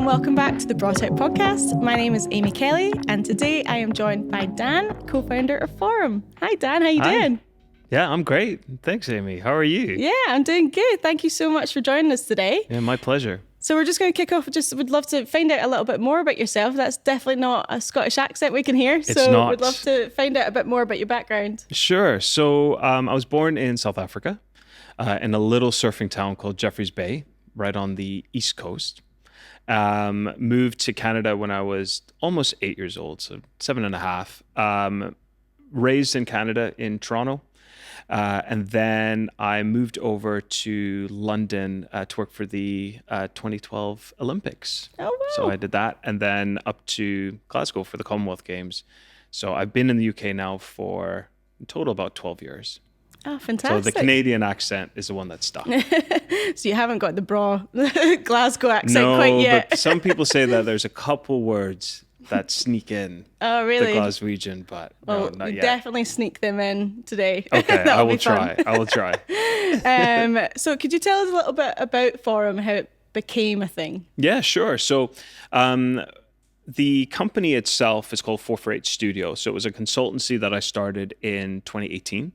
Welcome back to the Braw Tech Podcast. My name is Amy Kelly, and today I am joined by Dan, co-founder of Forumm. Hi Dan, how you doing? Yeah, I'm great. Thanks, Amy. How are you? Yeah, I'm doing good. Thank you so much for joining us today. Yeah, my pleasure. So we're just going to kick off. Just would love to find out a little bit more about yourself. That's definitely not a Scottish accent we can hear. It's so not. We'd love to find out a bit more about your background. Sure. So I was born in South Africa in a little surfing town called Jeffreys Bay, right on the East Coast. Moved to Canada when I was almost 8 years old, so 7.5. Raised in Canada in Toronto. And then I moved over to London to work for the 2012 Olympics. Oh, wow. So I did that. And then up to Glasgow for the Commonwealth Games. So I've been in the UK now for in total about 12 years. Oh, fantastic. So the Canadian accent is the one that's stuck. So you haven't got the Braw Glasgow accent quite yet. No, but some people say that there's a couple words that sneak in. Oh, really? The Glaswegian, but no, not yet. Definitely sneak them in today. Okay, I will try. So could you tell us a little bit about Forumm, how it became a thing? Yeah, sure. So the company itself is called 448 Studio. So it was a consultancy that I started in 2018,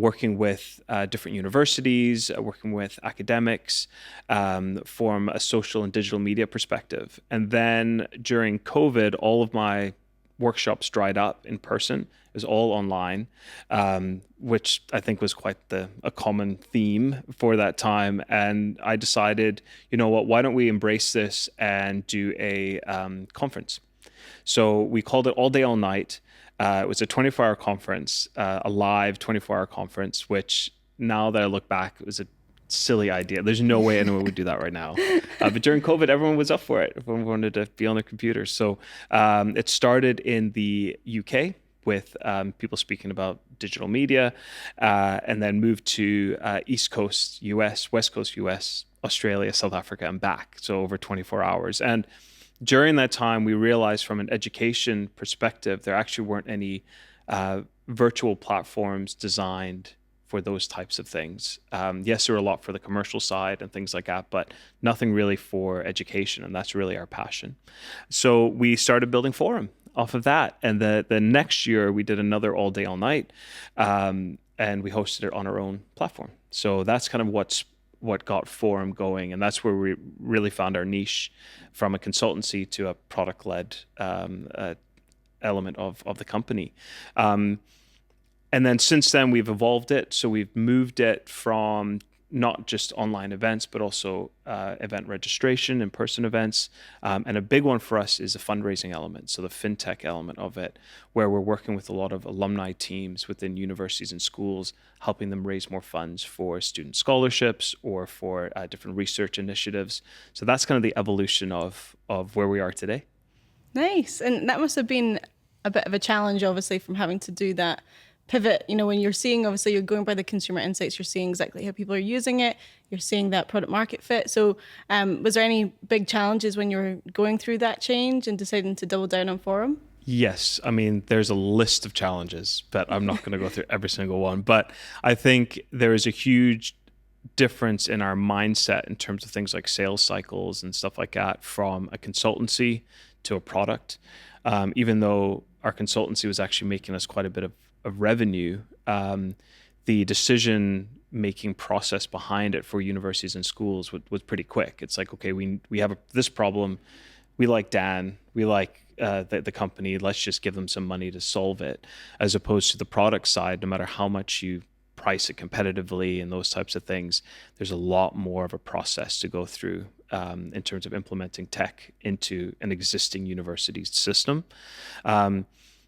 working with different universities, working with academics from a social and digital media perspective. And then during COVID, all of my workshops dried up in person. It was all online, which I think was quite a common theme for that time. And I decided, you know what, why don't we embrace this and do a conference? So we called it All Day, All Night. It was a 24-hour conference, a live 24-hour conference, which now that I look back, it was a silly idea. There's no way anyone would do that right now. But during COVID, everyone was up for it. Everyone wanted to be on their computers. So it started in the UK with people speaking about digital media, and then moved to East Coast US, West Coast US, Australia, South Africa, and back. So over 24 hours. And during that time, we realized from an education perspective, there actually weren't any virtual platforms designed for those types of things. Yes, there were a lot for the commercial side and things like that, but nothing really for education, and that's really our passion. So we started building Forumm off of that, and the next year we did another All Day, All Night, and we hosted it on our own platform. So that's kind of what got Forumm going, and that's where we really found our niche from a consultancy to a product-led element of the company. And then since then, we've evolved it. So we've moved it from not just online events, but also event registration, in-person events. And a big one for us is a fundraising element, so the fintech element of it, where we're working with a lot of alumni teams within universities and schools, helping them raise more funds for student scholarships or for different research initiatives. So that's kind of the evolution of where we are today. Nice. And that must have been a bit of a challenge, obviously, from having to do that pivot, when you're seeing, obviously you're going by the consumer insights, you're seeing exactly how people are using it, you're seeing that product market fit. So was there any big challenges when you were going through that change and deciding to double down on Forumm? Yes. I mean, there's a list of challenges, but I'm not going to go through every single one. But I think there is a huge difference in our mindset in terms of things like sales cycles and stuff like that from a consultancy to a product. Even though our consultancy was actually making us quite a bit of revenue, the decision-making process behind it for universities and schools was pretty quick. It's like, okay, we have this problem. We like Dan. We like the company. Let's just give them some money to solve it, as opposed to the product side. No matter how much you price it competitively and those types of things, there's a lot more of a process to go through in terms of implementing tech into an existing university system.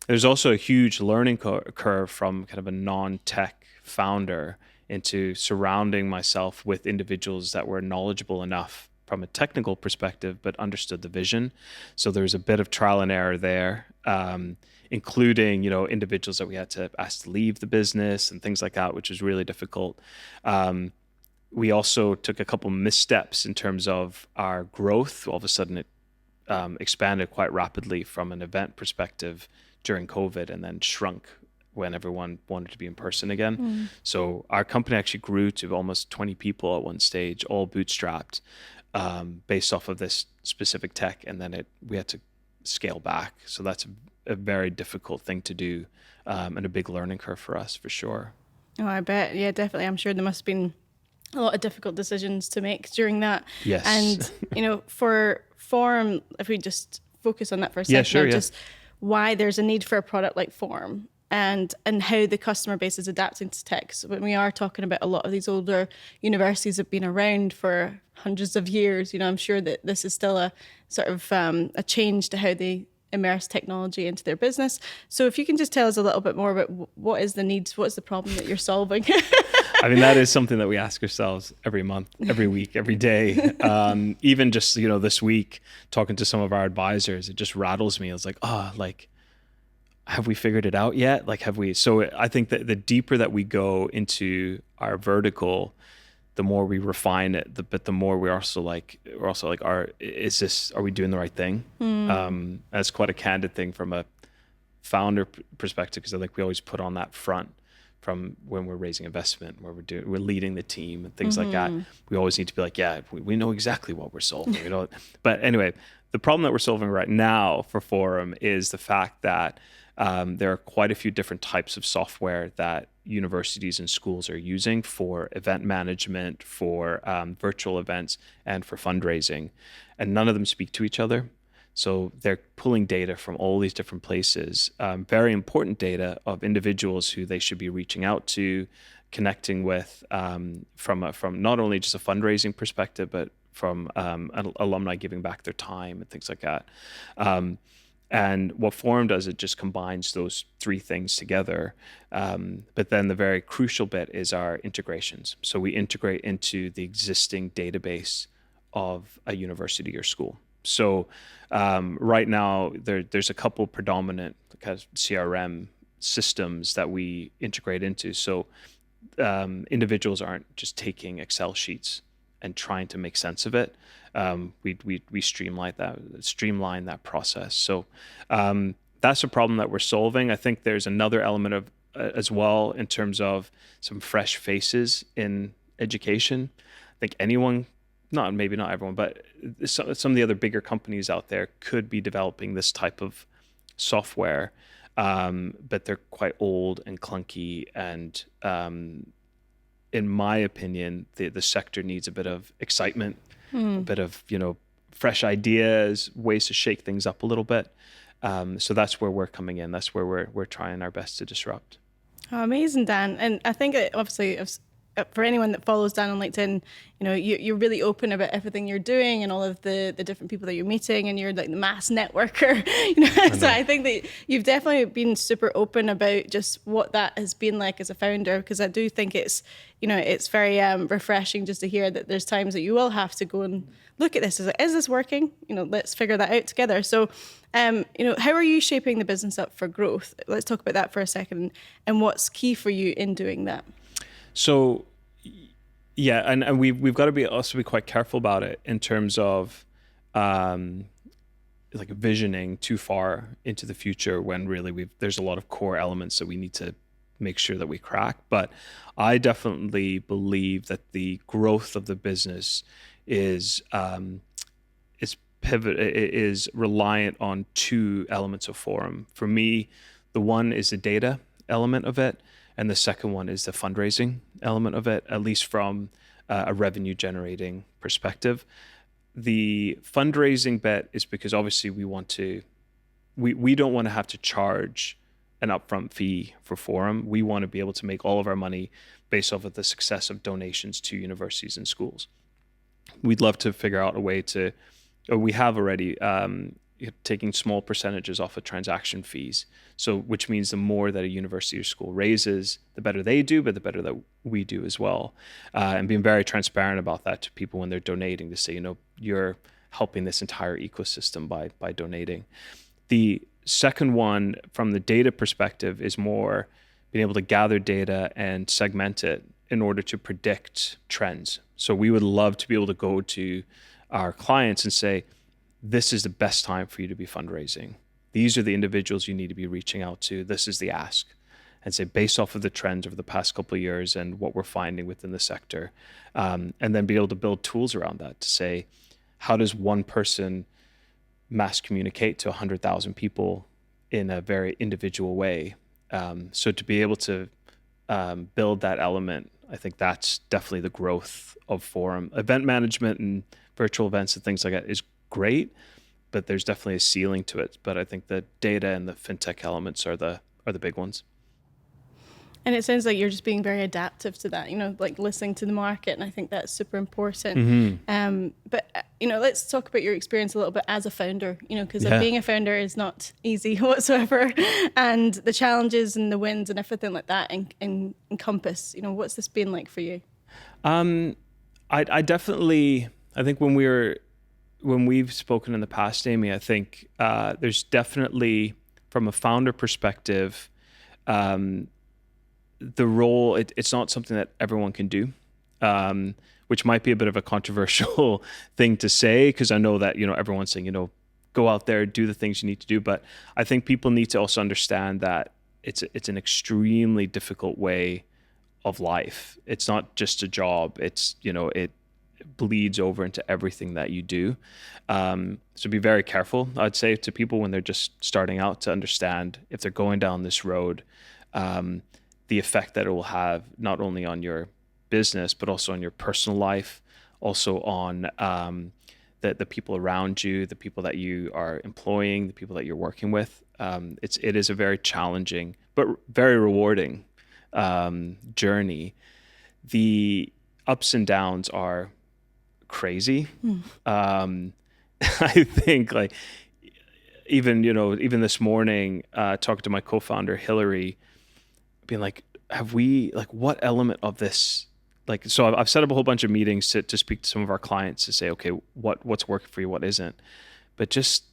There's also a huge learning curve from kind of a non-tech founder into surrounding myself with individuals that were knowledgeable enough from a technical perspective, but understood the vision. So there's a bit of trial and error there, including, individuals that we had to ask to leave the business and things like that, which was really difficult. We also took a couple missteps in terms of our growth. All of a sudden, it expanded quite rapidly from an event perspective during COVID, and then shrunk when everyone wanted to be in person again. So our company actually grew to almost 20 people at one stage, all bootstrapped, based off of this specific tech, and then we had to scale back. So that's a very difficult thing to do, and a big learning curve for us, for sure. Oh, I bet. Yeah, definitely. I'm sure there must have been a lot of difficult decisions to make during that. Yes. And, for Forumm, if we just focus on that for a second, sure, just why there's a need for a product like Forumm, and how the customer base is adapting to tech. So when we are talking about a lot of these older universities have been around for hundreds of years, I'm sure that this is still a sort of a change to how they immerse technology into their business. So if you can just tell us a little bit more about what is the needs, what's the problem that you're solving? I mean, that is something that we ask ourselves every month, every week, every day. Even just, this week, talking to some of our advisors, it just rattles me. It's like, have we figured it out yet? Have we? So I think that the deeper that we go into our vertical, the more we refine it, but the more we're also like, are we doing the right thing? That's quite a candid thing from a founder perspective, because I think we always put on that front from when we're raising investment, where we're leading the team and things like that. We always need to be like, we know exactly what we're solving. But anyway, the problem that we're solving right now for Forumm is the fact that there are quite a few different types of software that universities and schools are using for event management, for virtual events, and for fundraising. And none of them speak to each other. So they're pulling data from all these different places, very important data of individuals who they should be reaching out to, connecting with, from not only just a fundraising perspective, but from alumni giving back their time and things like that. And what Forumm does, it just combines those three things together. But then the very crucial bit is our integrations. So we integrate into the existing database of a university or school. So right now, there's a couple predominant CRM systems that we integrate into. So individuals aren't just taking Excel sheets and trying to make sense of it. We streamline that process. So that's a problem that we're solving. I think there's another element of as well in terms of some fresh faces in education. I think maybe not everyone, but some of the other bigger companies out there could be developing this type of software, but they're quite old and clunky. And in my opinion, the sector needs a bit of excitement, a bit of fresh ideas, ways to shake things up a little bit. So that's where we're coming in. That's where we're trying our best to disrupt. Oh, amazing, Dan. And I think obviously for anyone that follows Dan on LinkedIn, you're really open about everything you're doing and all of the different people that you're meeting, and you're like the mass networker. So I think that you've definitely been super open about just what that has been like as a founder, because I do think it's very refreshing just to hear that there's times that you will have to go and look at this. Is this working? Let's figure that out together. So, how are you shaping the business up for growth? Let's talk about that for a second, and what's key for you in doing that. So, yeah, and we've got to be quite careful about it in terms of visioning too far into the future, when really there's a lot of core elements that we need to make sure that we crack. But I definitely believe that the growth of the business is reliant on two elements of Forumm. For me, the one is the data element of it, and the second one is the fundraising element of it, at least from a revenue generating perspective. The fundraising bit is because obviously we don't want to have to charge an upfront fee for Forumm. We want to be able to make all of our money based off of the success of donations to universities and schools. We'd love to figure out a way we have already taking small percentages off of transaction fees. So, which means the more that a university or school raises, the better they do, but the better that we do as well. And being very transparent about that to people when they're donating, to say, you're helping this entire ecosystem by donating. The second one, from the data perspective, is more being able to gather data and segment it in order to predict trends. So we would love to be able to go to our clients and say, this is the best time for you to be fundraising. These are the individuals you need to be reaching out to. This is the ask. And say, based off of the trends over the past couple of years and what we're finding within the sector, and then be able to build tools around that to say, how does one person mass communicate to 100,000 people in a very individual way? So to be able to build that element, I think that's definitely the growth of Forumm. Event management and virtual events and things like that is great, but there's definitely a ceiling to it. But I think the data and the fintech elements are the big ones. And it sounds like you're just being very adaptive to that, like listening to the market. And I think that's super important. But, let's talk about your experience a little bit as a founder, because being a founder is not easy whatsoever. And the challenges and the wins and everything like that encompass, what's this been like for you? I definitely, I think when we've spoken in the past, Amy, I think there's definitely, from a founder perspective, the role, it's not something that everyone can do, which might be a bit of a controversial thing to say, because I know that, everyone's saying, go out there, do the things you need to do. But I think people need to also understand that it's an extremely difficult way of life. It's not just a job. It's, it bleeds over into everything that you do. So be very careful, I'd say, to people when they're just starting out, to understand if they're going down this road, the effect that it will have not only on your business, but also on your personal life, also on the people around you, the people that you are employing, the people that you're working with. It is a very challenging, but very rewarding journey. The ups and downs are crazy. I think even this morning, talking to my co-founder, Hilary, being like, what element of this, so I've set up a whole bunch of meetings to speak to some of our clients to say, okay, what's working for you, what isn't, but just,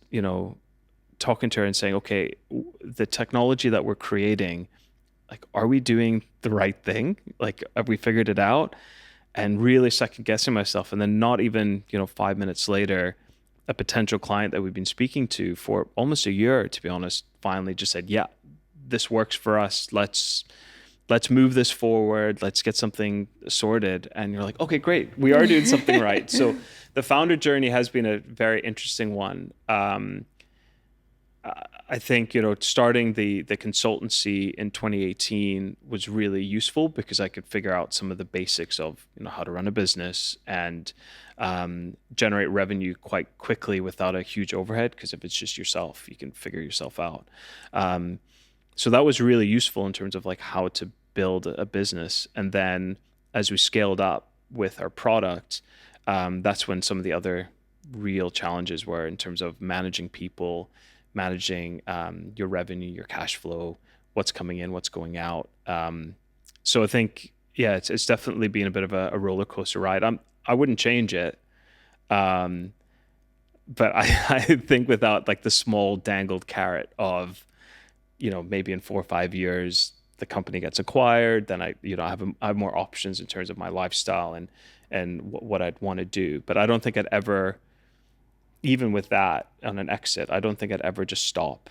talking to her and saying, okay, the technology that we're creating, are we doing the right thing? Have we figured it out? And really second guessing myself. And then not even, 5 minutes later, a potential client that we've been speaking to for almost a year, to be honest, finally just said, yeah, this works for us. Let's move this forward. Let's get something sorted. And you're like, okay, great. We are doing something right. So the founder journey has been a very interesting one. I think, starting the consultancy in 2018 was really useful because I could figure out some of the basics of, how to run a business and generate revenue quite quickly without a huge overhead. Because if it's just yourself, you can figure yourself out. So that was really useful in terms of how to build a business. And then as we scaled up with our product, that's when some of the other real challenges were in terms of managing people, managing your revenue, your cash flow, what's coming in, what's going out. So I think, it's definitely been a bit of a roller coaster ride. I wouldn't change it. But I think without the small dangled carrot of, maybe in 4 or 5 years, the company gets acquired, then I have more options in terms of my lifestyle and what I'd want to do. But I don't think I'd ever, even with that on an exit, I don't think I'd ever just stop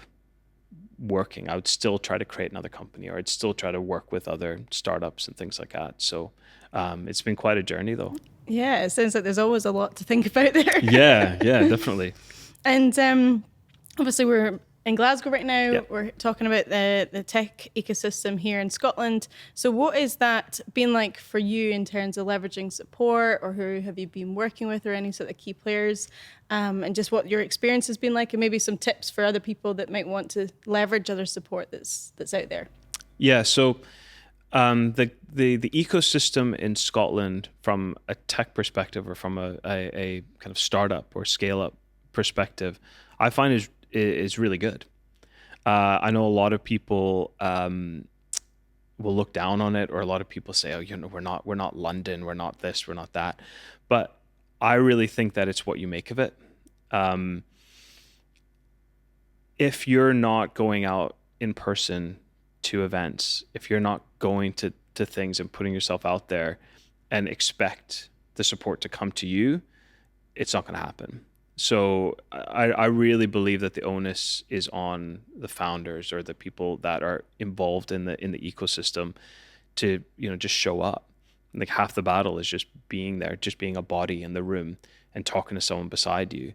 working. I would still try to create another company, or I'd still try to work with other startups and things like that. So it's been quite a journey though. Yeah, it sounds like there's always a lot to think about there. Yeah, definitely. And obviously we're in Glasgow right now. Yep. We're talking about the tech ecosystem here in Scotland. So what has that been like for you in terms of leveraging support, or who have you been working with, or any sort of key players, and just what your experience has been like, and maybe some tips for other people that might want to leverage other support that's out there? Yeah, so the ecosystem in Scotland from a tech perspective, or from a kind of startup or scale up perspective, I find is really good. I know a lot of people will look down on it, or a lot of people say, oh, we're not London, we're not this, we're not that. But I really think that it's what you make of it. If you're not going out in person to events, if you're not going to things and putting yourself out there and expect the support to come to you, it's not going to happen. So I really believe that the onus is on the founders or the people that are involved in the ecosystem to, just show up. Like half the battle is just being there, just being a body in the room and talking to someone beside you.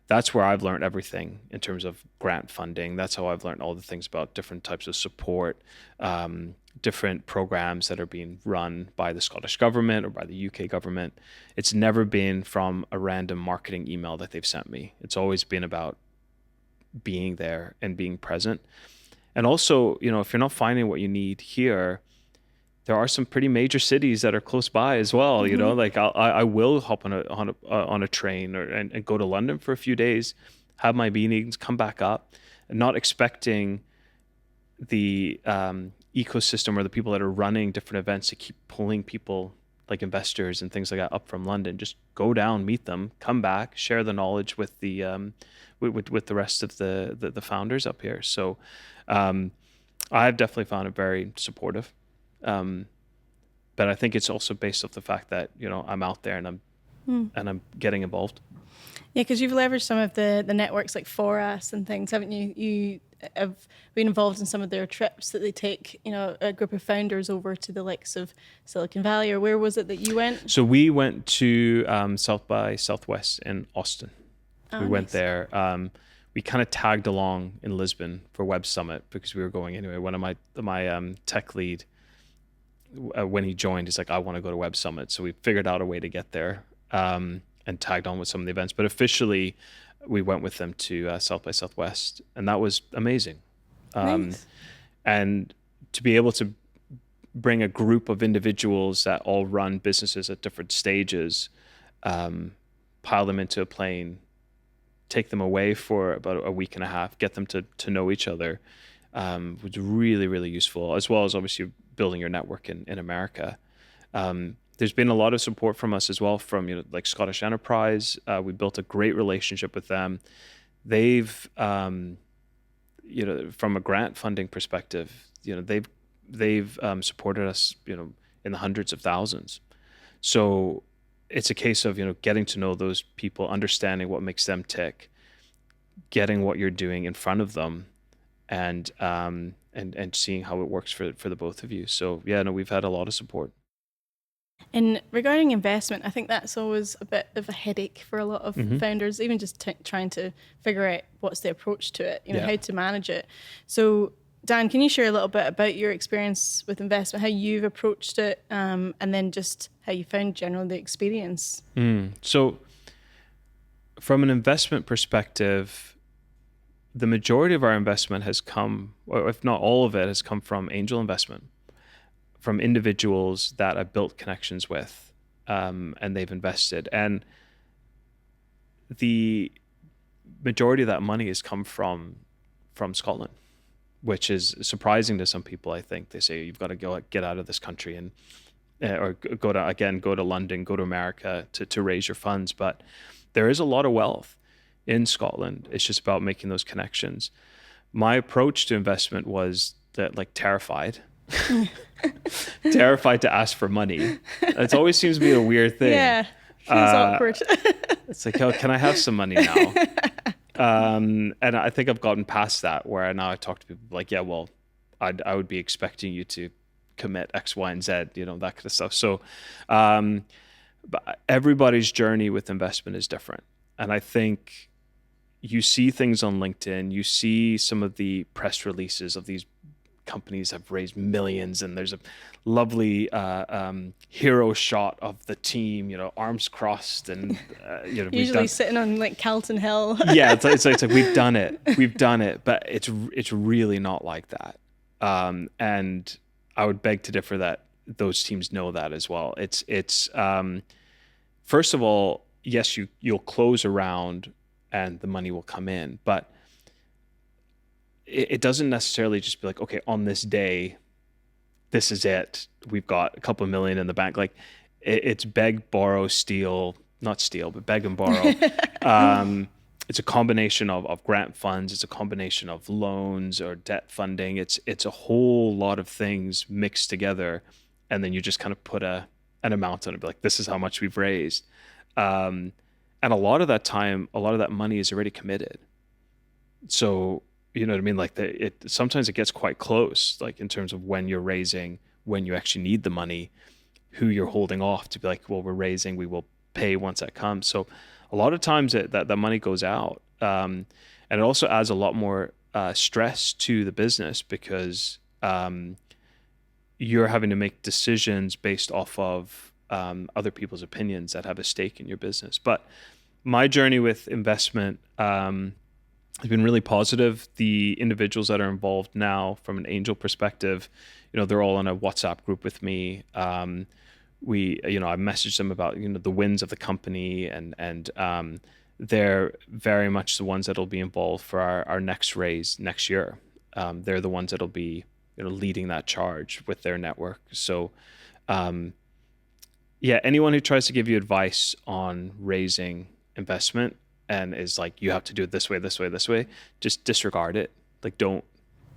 That's where I've learned everything in terms of grant funding. That's how I've learned all the things about different types of support, different programs that are being run by the Scottish government or by the UK government. It's never been from a random marketing email that they've sent me. It's always been about being there and being present. And also, if you're not finding what you need here, there are some pretty major cities that are close by as well. Like I will hop on a train and go to London for a few days, have my meetings, come back up, and not expecting the ecosystem or the people that are running different events to keep pulling people like investors and things like that up from London. Just go down, meet them, come back, share the knowledge with the with the rest of the founders up here. So I've definitely found it very supportive. But I think it's also based off the fact that, I'm out there and I'm getting involved. Yeah, because you've leveraged some of the networks like Forumm and things, haven't you? You have been involved in some of their trips that they take, a group of founders over to the likes of Silicon Valley, or where was it that you went? So we went to South by Southwest in Austin. We went there. We kind of tagged along in Lisbon for Web Summit because we were going anyway. One of my tech lead, when he joined, he's like, I want to go to Web Summit. So we figured out a way to get there and tagged on with some of the events. But officially, we went with them to South by Southwest, and that was amazing. Nice. And to be able to bring a group of individuals that all run businesses at different stages, pile them into a plane, take them away for about a week and a half, get them to know each other, was really, really useful, as well as obviously building your network in America. There's been a lot of support from us as well from like Scottish Enterprise. We built a great relationship with them. They've from a grant funding perspective, they've supported us in the hundreds of thousands. So it's a case of getting to know those people, understanding what makes them tick, getting what you're doing in front of them, and seeing how it works for the both of you. So we've had a lot of support. And regarding investment, I think that's always a bit of a headache for a lot of founders, even just trying to figure out what's the approach to it, how to manage it. So Dan, can you share a little bit about your experience with investment, how you've approached it, and then just how you found generally the experience? So from an investment perspective, the majority of our investment has come, or if not all of it, has come from angel investment, from individuals that I've built connections with, and they've invested. And the majority of that money has come from Scotland, which is surprising to some people. I think they say you've got to get out of this country and or go to London, go to America to raise your funds. But there is a lot of wealth in Scotland. It's just about making those connections. My approach to investment was that terrified to ask for money. It always seems to be a weird thing. Yeah, feels awkward. It's like, oh, can I have some money now? And I think I've gotten past that, where now I talk to people like, yeah, well, I would be expecting you to commit X, Y, and Z, that kind of stuff. So, but everybody's journey with investment is different. And I think you see things on LinkedIn, you see some of the press releases of these companies have raised millions, and there's a lovely hero shot of the team, arms crossed, and usually sitting on Calton Hill. Yeah, it's like we've done it, but it's really not like that. And I would beg to differ that those teams know that as well. It's first of all, yes, you'll close a round and the money will come in, but it doesn't necessarily just be like, okay, on this day, this is it. We've got a couple of million in the bank. Like it's beg, borrow, steal, not steal, but beg and borrow. It's a combination of grant funds. It's a combination of loans or debt funding. It's a whole lot of things mixed together. And then you just kind of put an amount on it, be like, this is how much we've raised. And And a lot of that time, a lot of that money is already committed. So, you know what I mean? Like sometimes it gets quite close, like in terms of when you're raising, when you actually need the money, who you're holding off to be like, well, we're raising, we will pay once that comes. So a lot of times that money goes out. And it also adds a lot more stress to the business because you're having to make decisions based off of other people's opinions that have a stake in your business. But my journey with investment has been really positive. The individuals that are involved now from an angel perspective, you know, they're all in a WhatsApp group with me. I messaged them about, you know, the wins of the company and they're very much the ones that'll be involved for our next raise next year. They're the ones that'll be, you know, leading that charge with their network. So, anyone who tries to give you advice on raising investment and is like, you have to do it this way, this way, this way, just disregard it. Like, don't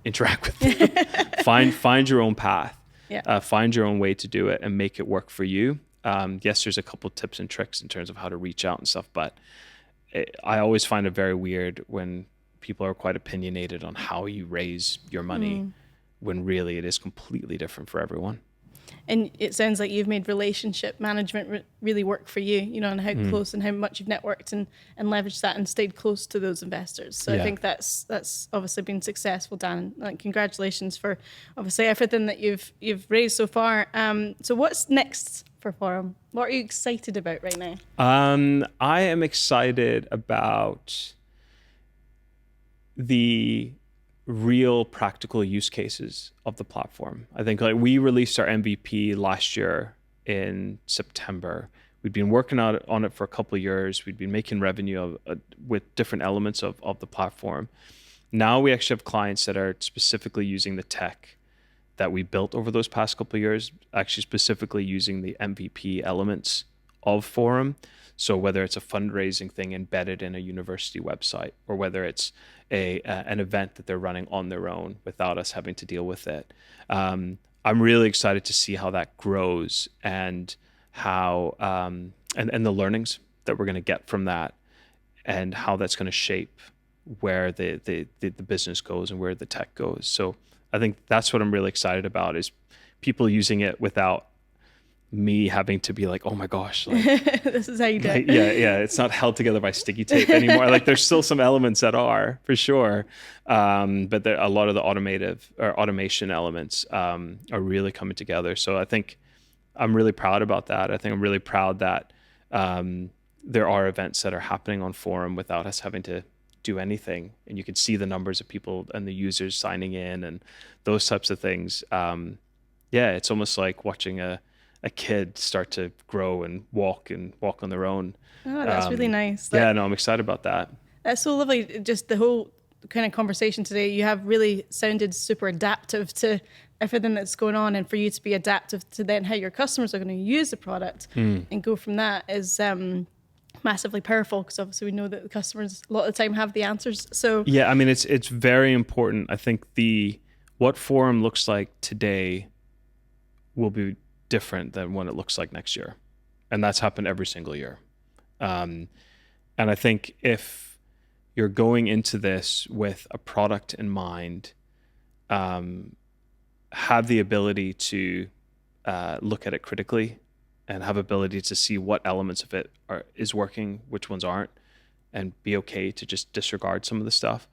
interact with them. Find your own path. Yeah. Find your own way to do it and make it work for you. Yes, there's a couple tips and tricks in terms of how to reach out and stuff, but I always find it very weird when people are quite opinionated on how you raise your money when really it is completely different for everyone. And it sounds like you've made relationship management really work for you, you know, and how close and how much you've networked and leveraged that and stayed close to those investors. So I think that's obviously been successful, Dan. Like, congratulations for obviously everything that you've raised so far. So what's next for Forumm? What are you excited about right now? I am excited about the real practical use cases of the platform. I think like we released our MVP last year in September. We'd been working on it for a couple of years. We'd been making revenue with different elements of the platform. Now we actually have clients that are specifically using the tech that we built over those past couple of years, actually specifically using the MVP elements of Forumm. So whether it's a fundraising thing embedded in a university website, or whether it's an event that they're running on their own without us having to deal with it. I'm really excited to see how that grows and how and the learnings that we're going to get from that and how that's going to shape where the business goes and where the tech goes. So I think that's what I'm really excited about, is people using it without me having to be like, oh my gosh, like, this is how you do it. Yeah. It's not held together by sticky tape anymore. Like, there's still some elements that are, for sure. But a lot of the automation elements are really coming together. So I think I'm really proud about that. I think I'm really proud that there are events that are happening on Forumm without us having to do anything. And you can see the numbers of people and the users signing in and those types of things. It's almost like watching a kid start to grow and walk on their own. Oh, that's really nice. I'm excited about that. That's so lovely. Just the whole kind of conversation today, you have really sounded super adaptive to everything that's going on, and for you to be adaptive to then how your customers are going to use the product and go from that is massively powerful, because obviously we know that the customers a lot of the time have the answers. So I mean, it's very important. I think what Forumm looks like today will be different than what it looks like next year. And that's happened every single year. And I think if you're going into this with a product in mind, have the ability to look at it critically and have ability to see what elements of it is working, which ones aren't, and be okay to just disregard some of the stuff.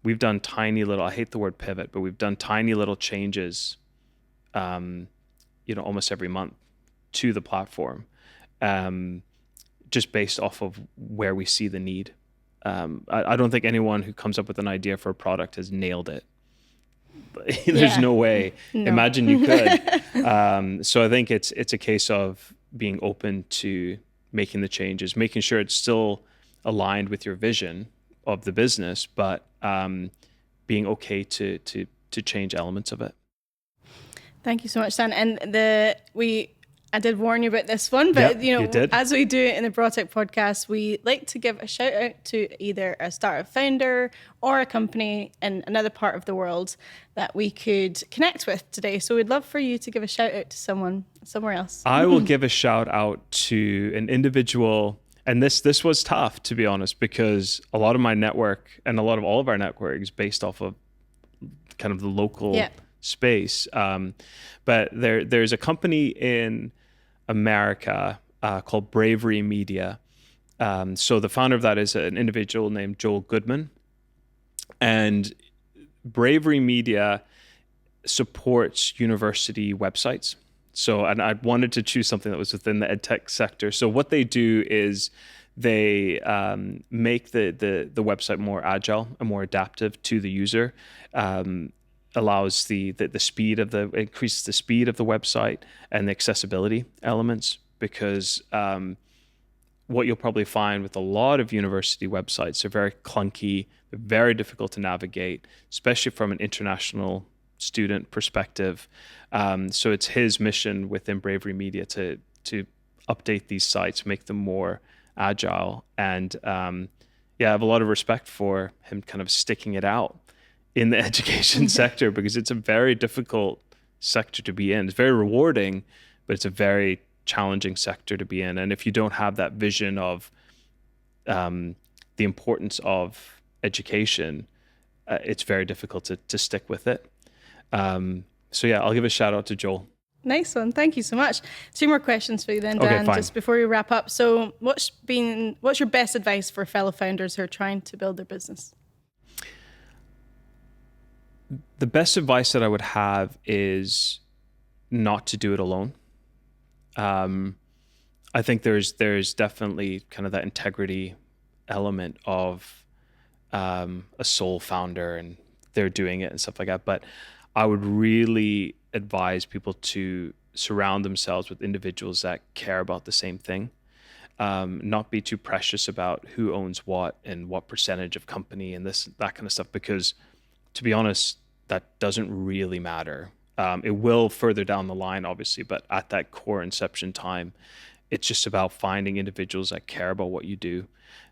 We've done tiny little, I hate the word pivot, but we've done tiny little changes almost every month to the platform, just based off of where we see the need. I don't think anyone who comes up with an idea for a product has nailed it. There's no way. No. Imagine you could. So I think it's a case of being open to making the changes, making sure it's still aligned with your vision of the business, but being okay to change elements of it. Thank you so much, Dan. And I did warn you about this one, but you did. As we do it in the Braw Tech Podcast, we like to give a shout out to either a startup founder or a company in another part of the world that we could connect with today. So we'd love for you to give a shout out to someone somewhere else. I will give a shout out to an individual And this was tough, to be honest, because a lot of my network and a lot of all of our network is based off of kind of the local space. But there's a company in America called Bravery Media. So the founder of that is an individual named Joel Goodman. And Bravery Media supports university websites. So, and I wanted to choose something that was within the edtech sector. So what they do is they make the website more agile and more adaptive to the user. Allows the speed of increases the speed of the website and the accessibility elements, because what you'll probably find with a lot of university websites, they're very clunky, they're very difficult to navigate, especially from an international student perspective. So it's his mission within Bravery Media to update these sites, make them more agile. And I have a lot of respect for him kind of sticking it out in the education sector, because it's a very difficult sector to be in. It's very rewarding, but it's a very challenging sector to be in. And if you don't have that vision of the importance of education, it's very difficult to stick with it. I'll give a shout out to Joel. Nice one. Thank you so much. 2 more questions for you then, Dan, Okay, just before we wrap up. So what's your best advice for fellow founders who are trying to build their business? The best advice that I would have is not to do it alone. I think there's definitely kind of that integrity element of a sole founder and they're doing it and stuff like that. But I would really advise people to surround themselves with individuals that care about the same thing. Not be too precious about who owns what and what percentage of company and that kind of stuff, because to be honest, that doesn't really matter. It will further down the line, obviously, but at that core inception time, it's just about finding individuals that care about what you do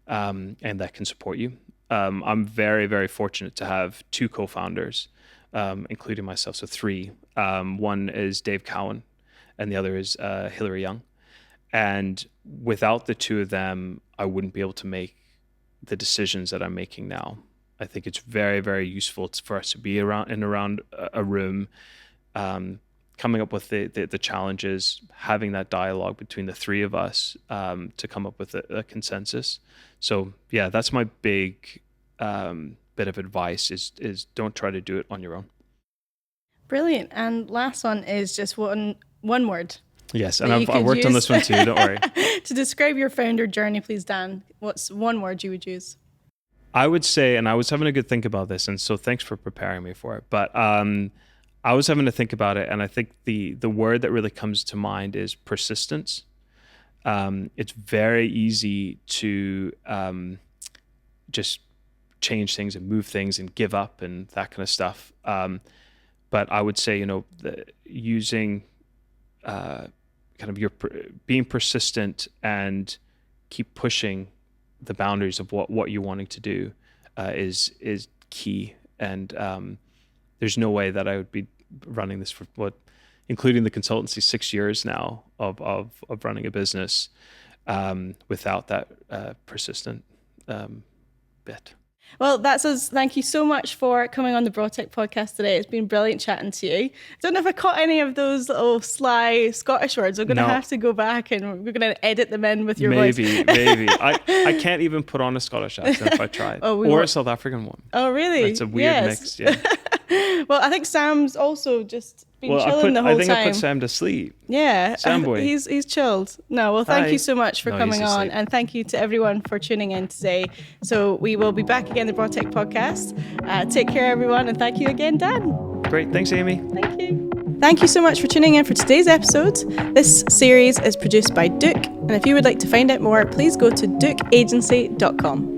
and that can support you. I'm very, very fortunate to have 2 co-founders, including myself, so 3. One is Dave Cowan, and the other is Hilary Young. And without the 2 of them, I wouldn't be able to make the decisions that I'm making now. I think it's very, very useful for us to be around a room, coming up with the challenges, having that dialogue between the 3 of us to come up with a consensus. So yeah, that's my big bit of advice is don't try to do it on your own. Brilliant. And last one is just one word. Yes, and I've worked on this one too, don't worry. To describe your founder journey, please, Dan, what's one word you would use? I would say, and I was having a good think about this, and so thanks for preparing me for it, but I was having to think about it, and I think the word that really comes to mind is persistence. It's very easy to just change things and move things and give up and that kind of stuff. But I would say, using kind of being persistent and keep pushing the boundaries of what you're wanting to do is key. And there's no way that I would be running this for including the consultancy, 6 years now of running a business without that persistent bit. Well, that's us. Thank you so much for coming on the Braw Tech Podcast today. It's been brilliant chatting to you. I don't know if I caught any of those little sly Scottish words. I'm going to have to go back and we're going to edit them in with your voice. Maybe. I can't even put on a Scottish accent if I tried. Or a South African one. Oh, really? It's a weird mix, yeah. Well, I think Sam's also just been chilling the whole time. I think I put Sam to sleep. Yeah. Sam boy. He's chilled. No, well, thank you so much for coming on. And thank you to everyone for tuning in today. So we will be back again, the Braw Tech Podcast. Take care, everyone. And thank you again, Dan. Great. Thanks, Amy. Thank you. Thank you so much for tuning in for today's episode. This series is produced by Duke. And if you would like to find out more, please go to dukeagency.com.